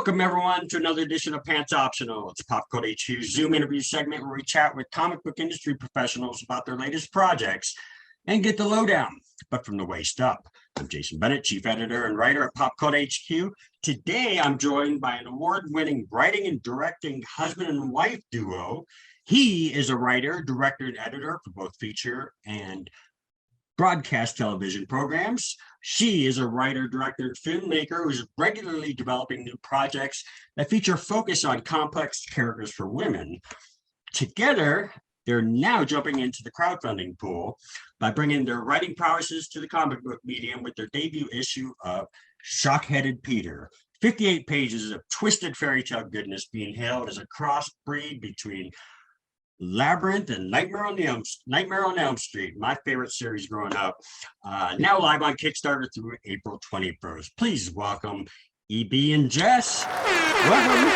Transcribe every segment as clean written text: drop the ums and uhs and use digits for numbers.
Welcome, everyone, to another edition of Pants Optional. It's a Pop Cult HQ Zoom interview segment where we chat with comic book industry professionals about their latest projects and get the lowdown, but from the waist up. I'm TahoeJBennett, chief editor and writer at Pop Cult HQ. Today, I'm joined by an award-winning writing and directing husband and wife duo. He is a writer, director, and editor for both feature and broadcast television programs. She is a writer, director, and filmmaker who's regularly developing new projects that feature focus on complex characters for women. Together, they're now jumping into the crowdfunding pool by bringing their writing prowesses to the comic book medium with their debut issue of Shockheaded Peter. 58 pages of twisted fairy tale goodness being hailed as a crossbreed between Labyrinth and Nightmare on Elm Street, my favorite series growing up. Now live on Kickstarter through April 21st. Please welcome EB and Jess. Welcome.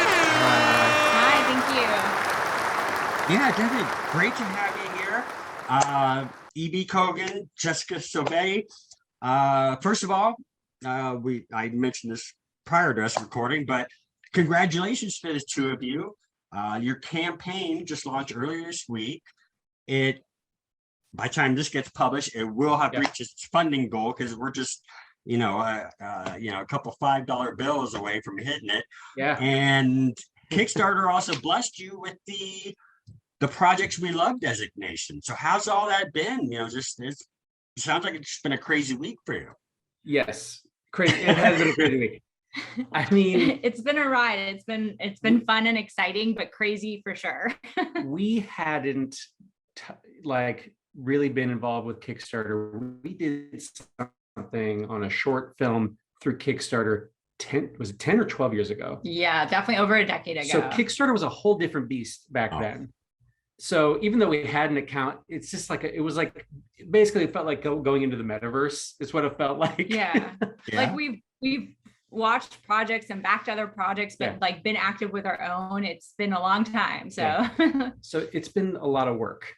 Hi, thank you. Yeah, definitely great to have you here. EB Kogan, Jessica Silvetti. First of all, I mentioned this prior to us recording, but congratulations to the two of you. Your campaign just launched earlier this week. By the time this gets published, it will have reached its funding goal because we're just, a couple $5 bills away from hitting it. Yeah. And Kickstarter also blessed you with the Projects We Love designation. So how's all that been? It sounds like it's been a crazy week for you. Yes, crazy. It has been a crazy week. I mean, it's been a ride. It's been fun and exciting, but crazy for sure. We hadn't really been involved with Kickstarter. We did something on a short film through Kickstarter 10 or 12 years ago? Yeah, definitely over a decade ago. So Kickstarter was a whole different beast back then. So even though we had an account, it's just basically it felt like going into the Metaverse is what it felt like. Yeah. Like we've watched projects and backed other projects, but been active with our own. It's been a long time. So so it's been a lot of work.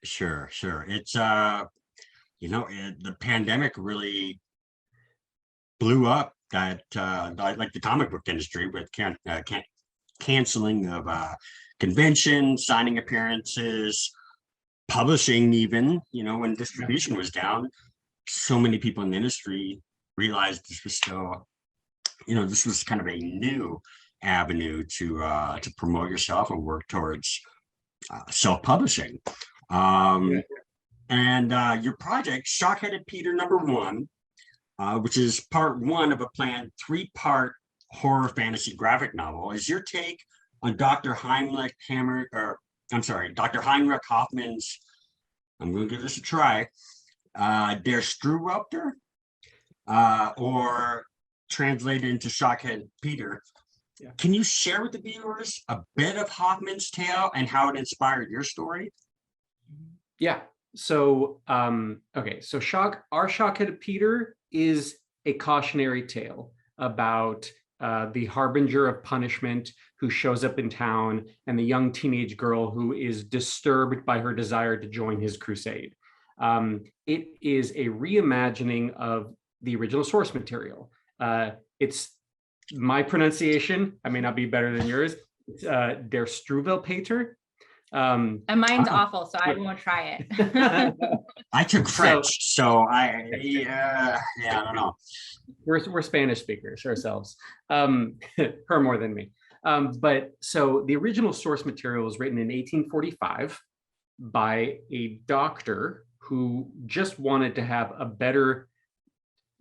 Sure. It's the pandemic really blew up that like the comic book industry with canceling of conventions, signing appearances, publishing even, when distribution was down. So many people in the industry realized this was still this was kind of a new avenue to promote yourself and work towards self-publishing. And your project, Shockheaded Peter #1, which is part one of a planned 3-part horror fantasy graphic novel, is your take on Dr. Heinrich Hoffman's, I'm going to give this a try, Der Struwelpeter, or translated into Shockheaded Peter. Yeah. Can you share with the viewers a bit of Hoffman's tale and how it inspired your story? Yeah. So, our Shockheaded Peter is a cautionary tale about the harbinger of punishment who shows up in town and the young teenage girl who is disturbed by her desire to join his crusade. It is a reimagining of the original source material. It's my pronunciation. I may not be better than yours. It's Der Struwelpeter. And mine's awful, so I won't try it. I took French, so I don't know. We're Spanish speakers ourselves. Her more than me. But so the original source material was written in 1845 by a doctor who just wanted to have a better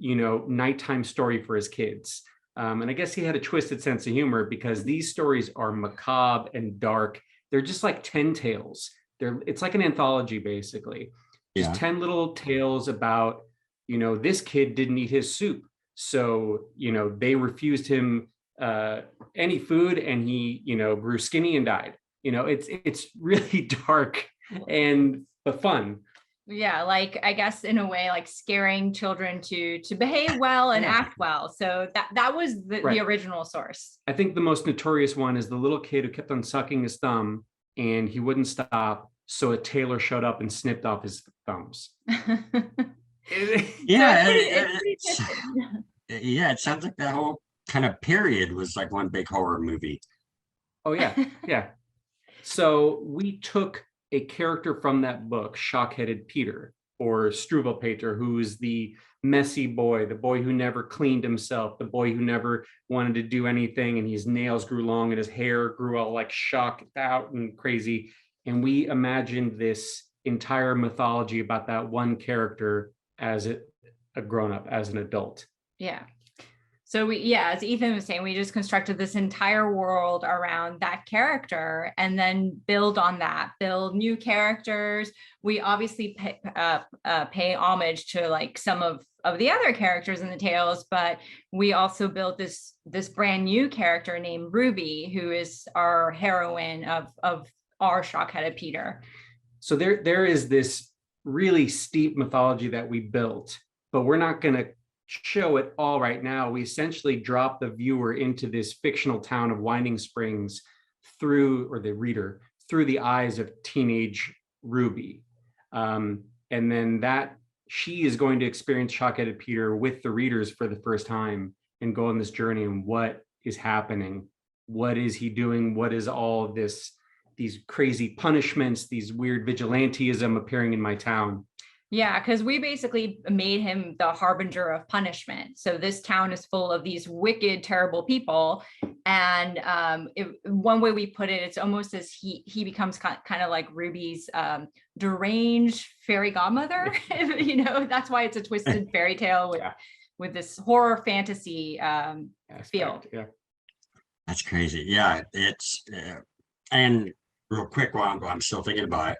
nighttime story for his kids. And I guess he had a twisted sense of humor because these stories are macabre and dark. They're just like 10 tales. It's like an anthology, basically. Just 10 little tales about, this kid didn't eat his soup. So, they refused him any food and he, grew skinny and died. It's really dark but fun. Yeah, I guess in a way, scaring children to behave well and act well. So that was the original source. I think the most notorious one is the little kid who kept on sucking his thumb and he wouldn't stop. So a tailor showed up and snipped off his thumbs. It sounds like that whole kind of period was like one big horror movie. Oh yeah, yeah. So we took a character from that book, Shockheaded Peter, or Struble Peter, who is the messy boy, the boy who never cleaned himself, the boy who never wanted to do anything, and his nails grew long and his hair grew all like shocked out and crazy. And we imagined this entire mythology about that one character as a grown-up, as an adult. Yeah. So as Ethan was saying, we just constructed this entire world around that character and then build on that, build new characters. We obviously pay homage to like some of the other characters in the tales, but we also built this brand new character named Ruby, who is our heroine of our Shockheaded Peter. So there is this really steep mythology that we built, but we're not going to show it all right now. We essentially drop the viewer into this fictional town of Winding Springs or the reader, through the eyes of teenage Ruby. And then she is going to experience Shockheaded Peter with the readers for the first time and go on this journey and what is happening. What is he doing? What is all of these crazy punishments, these weird vigilantism appearing in my town? Yeah, because we basically made him the harbinger of punishment. So this town is full of these wicked, terrible people. And one way we put it, it's almost as he becomes kind of like Ruby's deranged fairy godmother. That's why it's a twisted fairy tale with this horror fantasy feel. Yeah, that's crazy. Yeah, it's and real quick while I'm still thinking about it.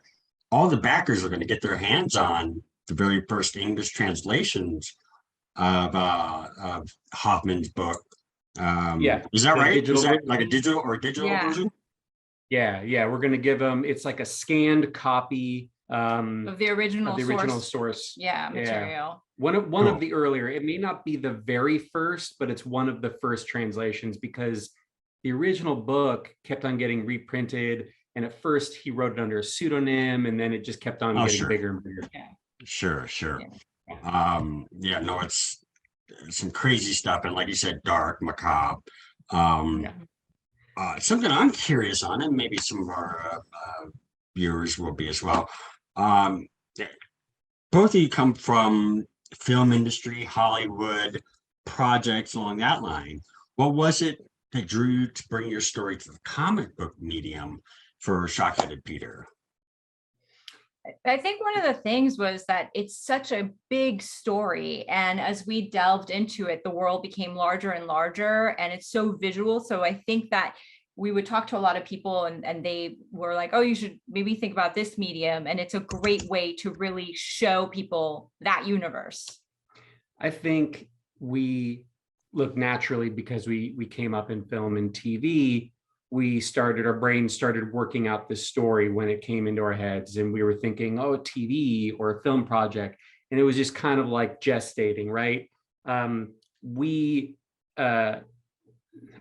All the backers are going to get their hands on the very first English translations of Hoffman's book. Is that right? Is that like a digital version? Yeah. We're going to give them. It's like a scanned copy of the original source. Material. One of the earlier. It may not be the very first, but it's one of the first translations because the original book kept on getting reprinted. And at first he wrote it under a pseudonym, and then it just kept on getting bigger and bigger. Yeah. Sure. It's some crazy stuff. And like you said, dark, macabre. Something I'm curious on, and maybe some of our viewers will be as well. Both of you come from film industry, Hollywood, projects along that line. What was it that drew you to bring your story to the comic book medium for Shockheaded Peter? I think one of the things was that it's such a big story. And as we delved into it, the world became larger and larger, and it's so visual. So I think that we would talk to a lot of people and they were like, oh, you should maybe think about this medium. And it's a great way to really show people that universe. I think we look naturally because we came up in film and TV. Our brains started working out this story when it came into our heads, and we were thinking, oh, TV or a film project. And it was just kind of like gestating, right?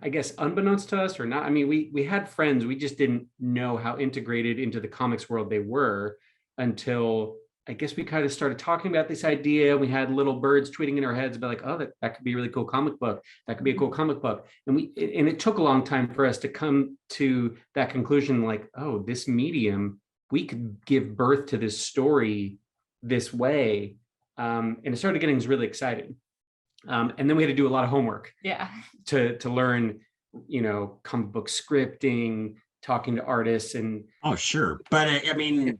I guess unbeknownst to us or not, I mean, we had friends, we just didn't know how integrated into the comics world they were until I guess we kind of started talking about this idea. We had little birds tweeting in our heads about like, oh, that could be a really cool comic book. That could be a cool comic book. And it took a long time for us to come to that conclusion, like, oh, this medium, we could give birth to this story this way. And it started getting us really excited. And then we had to do a lot of homework to learn, comic book scripting, talking to artists and. Oh, sure. But I mean,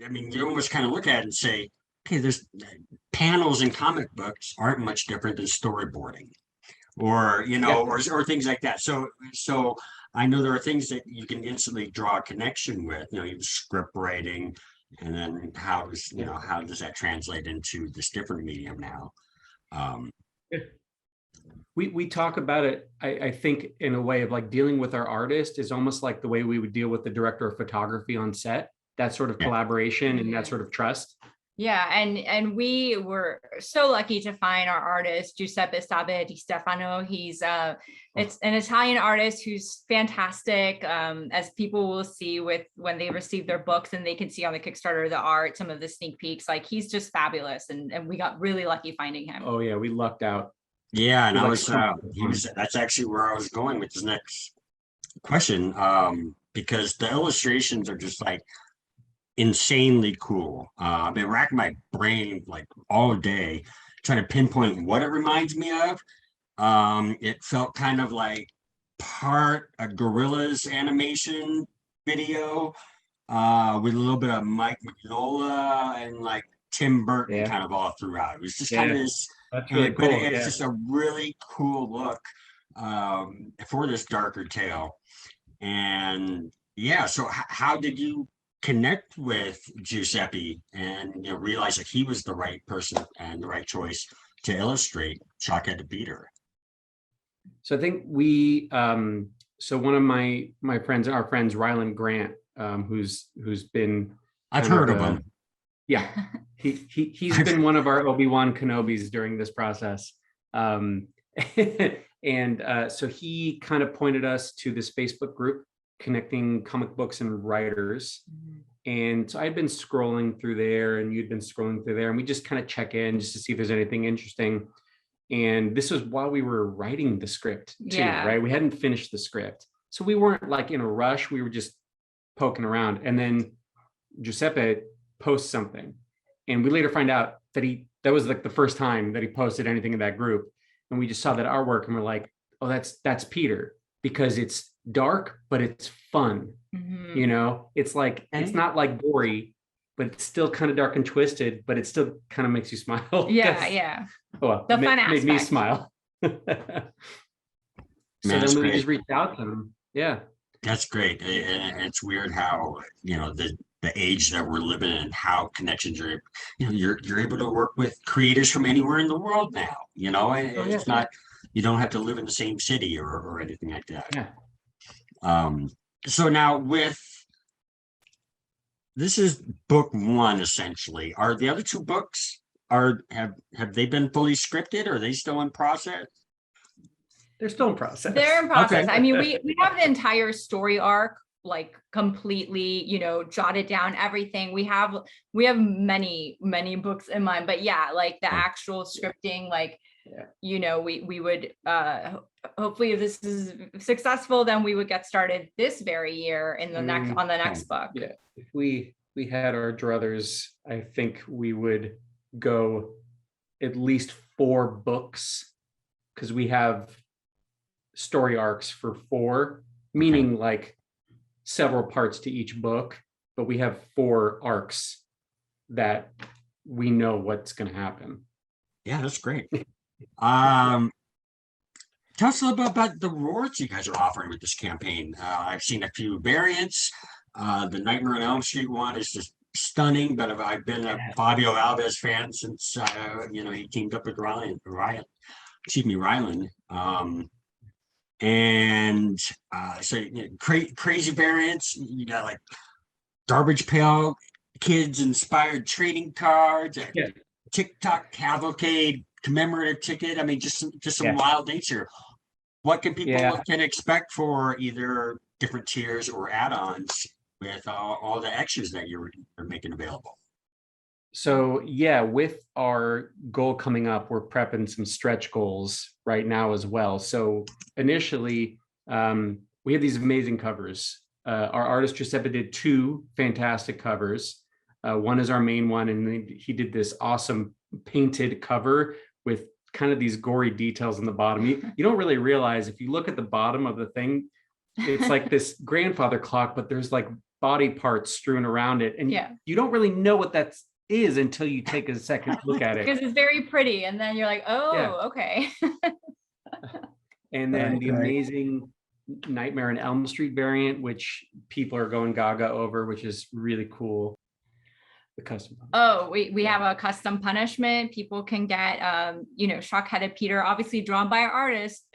you almost kind of look at it and say, okay, there's panels in comic books aren't much different than storyboarding or, or things like that. So I know there are things that you can instantly draw a connection with, even script writing, and then how does that translate into this different medium now? We talk about it, I think, in a way of like dealing with our artist is almost like the way we would deal with the director of photography on set. That sort of collaboration and that sort of trust. Yeah, and we were so lucky to find our artist Giuseppe Sabe Di Stefano. He's it's an Italian artist who's fantastic. As people will see when they receive their books, and they can see on the Kickstarter the art, some of the sneak peeks. Like, he's just fabulous, and we got really lucky finding him. Oh yeah, we lucked out. Yeah, and He's I like was he was that's actually where I was going with this next question. Because the illustrations are just like insanely cool. I've been racking my brain like all day trying to pinpoint what it reminds me of. It felt kind of like part a Gorillas animation video, with a little bit of Mike Mignola and like Tim Burton Yeah, kind of all throughout. It was just kind of yeah, this, that's really but cool. it's Yeah. just a really cool look, for this darker tale. And yeah, so how did you connect with Giuseppe and realize that he was the right person and the right choice to illustrate Shockheaded Peter? So I think so one of my friends, our friends, Ryland Grant, who's been I've kind of heard of him. yeah, he's been one of our Obi-Wan Kenobis during this process. Um, and so he kind of pointed us to this Facebook group connecting comic books and writers. And so I'd been scrolling through there and you'd been scrolling through there, and we just kind of check in just to see if there's anything interesting. And this was while we were writing the script too, Yeah. right? We hadn't finished the script. So we weren't like in a rush. We were just poking around. And then Giuseppe posts something. And we later find out that that was like the first time that he posted anything in that group. And we just saw that artwork and we're like, oh, that's Peter, because it's dark, but it's fun. It's like, it's not like gory, but it's still kind of dark and twisted, but it still kind of makes you smile. Yeah. Well, The it fun made me aspect. smile. So Man, then we great. just reached out to him. Yeah. That's great. And it's weird how, the age that we're living in, how connections are, you're able to work with creators from anywhere in the world now, and Oh, yeah. it's not, you don't have to live in the same city or anything like that. Yeah. So now this is book one, essentially. Are the other two books, have they been fully scripted, or are they still in process? They're still in process. They're in process. Okay. I mean, we have the entire story arc like completely, jotted down everything. We have many books in mind, but yeah, like the actual scripting, like, we would hopefully, if this is successful, then we would get started this very year in the next book. Yeah, if we had our druthers, I think we would go at least 4 books, because we have story arcs for 4, meaning like several parts to each book, but we have 4 arcs that we know what's going to happen. Yeah, that's great. Tell us a little bit about the rewards you guys are offering with this campaign. I've seen a few variants. The Nightmare on Elm Street one is just stunning, but I've been a Fabio Alves fan since he teamed up with Ryland. And so crazy variants. You got like Garbage Pail Kids inspired trading cards, TikTok cavalcade commemorative ticket. I mean, just some wild dates here. What can people can expect for either different tiers or add-ons with all the extras that you're making available? So with our goal coming up, we're prepping some stretch goals right now as well. So initially, we have these amazing covers. Our artist Giuseppe did 2 fantastic covers. One is our main one, and he did this awesome painted cover with kind of these gory details in the bottom. You don't really realize, if you look at the bottom of the thing, it's like this grandfather clock, but there's like body parts strewn around it, and you don't really know what that is until you take a second look at it, because it's very pretty, and then you're like, okay. And then the amazing Nightmare on Elm Street variant, which people are going gaga over, which is really cool. The custom. We have a custom punishment. People can get Shockheaded Peter, obviously drawn by our artist,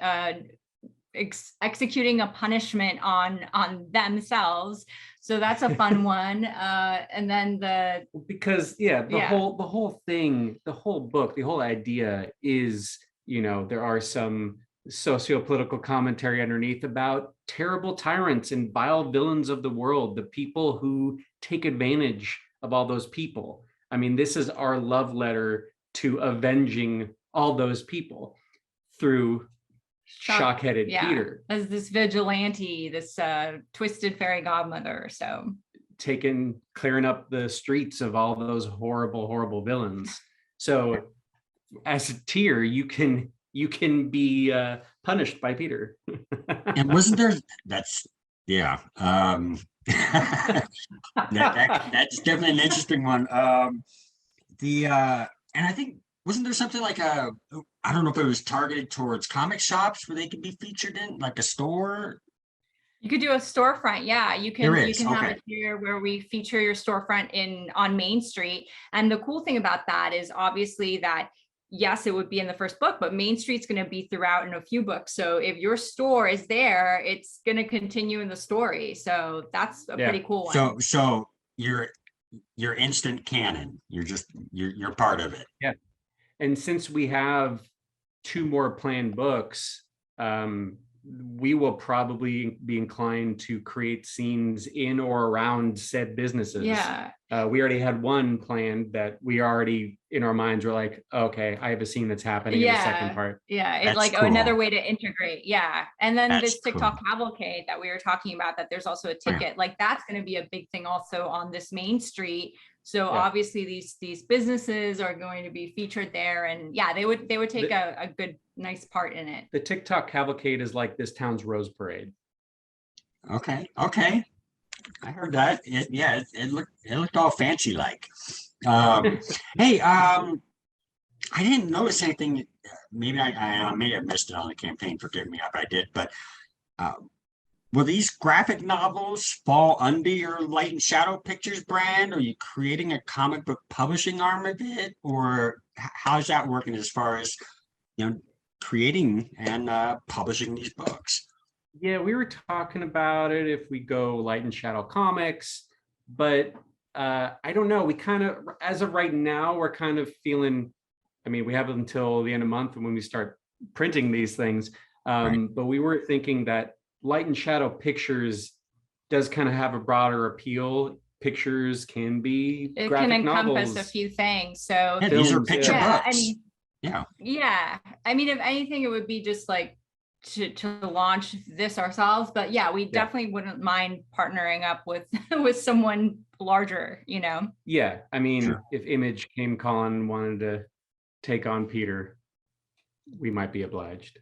executing a punishment on themselves. So that's a fun one. And then the whole thing, the whole book, the whole idea is, there are some socio-political commentary underneath about terrible tyrants and vile villains of the world, the people who take advantage of all those people. I mean, this is our love letter to avenging all those people through Shock- Shockheaded yeah. Peter, As this vigilante, this twisted fairy godmother. So clearing up the streets of all those horrible villains. So as a tier, you can be punished by Peter. And wasn't there, that's, yeah. That's definitely an interesting one. And I think, wasn't there something like I don't know if it was targeted towards comic shops where they could be featured in, like a store? you could do a storefront. Yeah, you There can is, have okay. it here where we feature your storefront on Main Street. And the cool thing about that is obviously that yes, it would be in the first book, but Main Street's going to be throughout in a few books. So if your store is there, it's going to continue in the story. So that's a pretty cool one. So you're instant canon. You're part of it. Yeah. And since we have 2 more planned books, we will probably be inclined to create scenes in or around said businesses. Yeah. We already had one planned that we already in our minds were like, okay, I have a scene that's happening in the second part. Yeah, it's That's like cool. another way to integrate. Yeah. And then That's this TikTok cool. cavalcade that we were talking about, that there's also a Yeah. ticket, like that's going to be a big thing also on this Main Street. So Yeah. obviously these businesses are going to be featured there, and yeah, they would take a good, nice part in it. The TikTok cavalcade is like this town's Rose Parade. Okay. I heard that. It looked all fancy like. Hey, I didn't notice anything. Maybe I may have missed it on the campaign. Forgive me if I did. But will these graphic novels fall under your Light and Shadow Pictures brand? Are you creating a comic book publishing arm of it, or how's that working as far as creating and publishing these books? Yeah, we were talking about it if we go Light and Shadow Comics, but I don't know. We kind of, as of right now, we're kind of feeling, I mean, we have until the end of the month when we start printing these things. Right. But we were thinking that Light and Shadow Pictures does kind of have a broader appeal. Pictures can be It graphic can encompass novels. a few things. So Yeah, these are Films, picture yeah, books. and yeah, I mean, if anything, it would be just like to launch this ourselves. But yeah, we definitely wouldn't mind partnering up with someone larger, Yeah, I mean, Sure. if Image came calling and wanted to take on Peter, we might be obliged.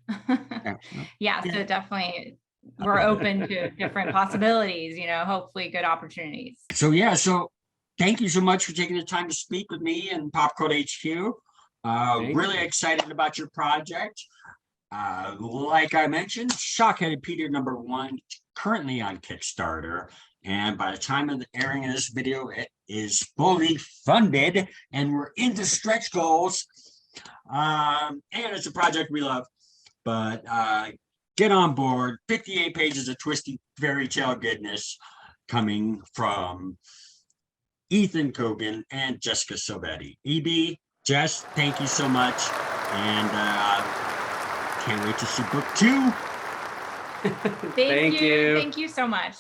Yeah, so definitely we're open to different possibilities, hopefully good opportunities. So thank you so much for taking the time to speak with me and Popcode HQ. Really excited about your project. Like I mentioned, Shockheaded Peter #1, currently on Kickstarter. And by the time of the airing of this video, it is fully funded and we're into stretch goals. And it's a project we love. But get on board. 58 pages of twisty fairy tale goodness coming from Ethan Kogan and Jessica Silvetti. EB, Jess, thank you so much. And can't wait to see book 2. Thank you so much.